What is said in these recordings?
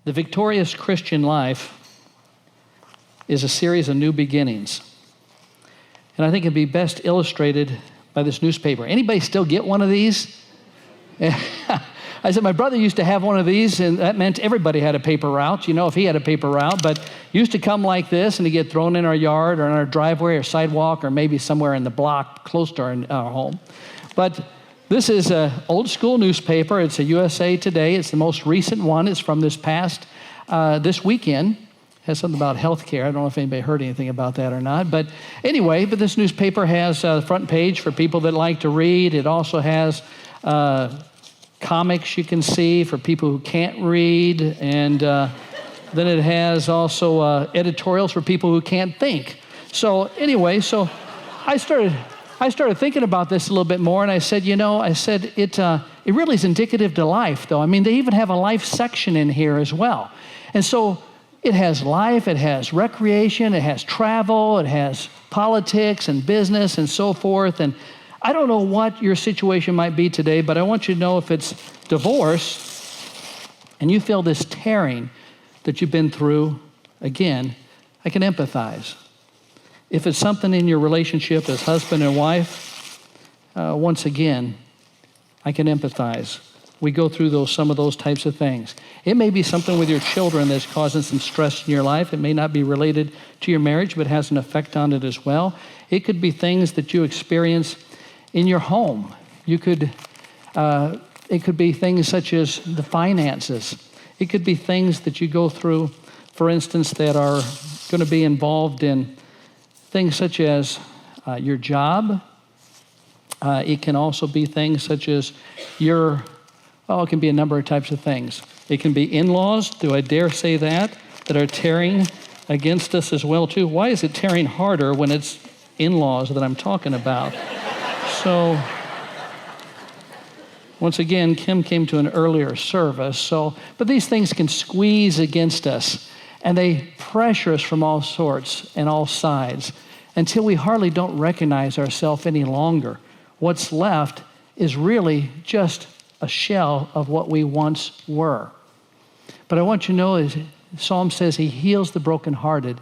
The victorious Christian life is a series of new beginnings. And I think it'd be best illustrated by this newspaper. Anybody still get one of these? I said, my brother used to have one of these, and that meant everybody had a paper route, if he had a paper route, but it used to come like this, and it'd get thrown in our yard or in our driveway or sidewalk or maybe somewhere in the block close to our home. But this is an old school newspaper. It's a USA Today. It's the most recent one. It's from this weekend. It has something about health care. I don't know if anybody heard anything about that or not. But anyway, this newspaper has a front page for people that like to read. It also has comics you can see for people who can't read. And then it has also editorials for people who can't think. So anyway, I started thinking about this a little bit more, and I said, it really is indicative to life, though. I mean, they even have a life section in here as well. And so it has life, it has recreation, it has travel, it has politics and business and so forth. And I don't know what your situation might be today, but I want you to know if it's divorce and you feel this tearing that you've been through, again, I can empathize. If it's something in your relationship as husband and wife, once again, I can empathize. We go through some of those types of things. It may be something with your children that's causing some stress in your life. It may not be related to your marriage, but has an effect on it as well. It could be things that you experience in your home. It could be things such as the finances. It could be things that you go through, for instance, that are going to be involved in things such as your job. It can also be things such as it can be a number of types of things. It can be in-laws, do I dare say that are tearing against us as well too. Why is it tearing harder when it's in-laws that I'm talking about? So, once again, Kim came to an earlier service, but these things can squeeze against us, and they pressure us from all sorts and all sides until we hardly don't recognize ourselves any longer. What's left is really just a shell of what we once were. But I want you to know, as Psalm says, he heals the brokenhearted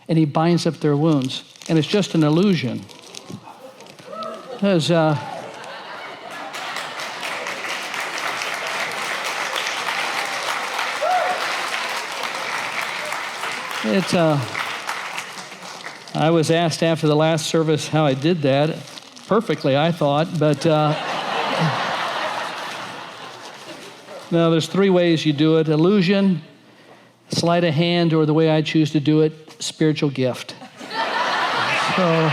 and he binds up their wounds. And it's just an illusion. Because I was asked after the last service how I did that. Perfectly, I thought, but no, there's 3 ways you do it: illusion, sleight of hand, or the way I choose to do it, spiritual gift. So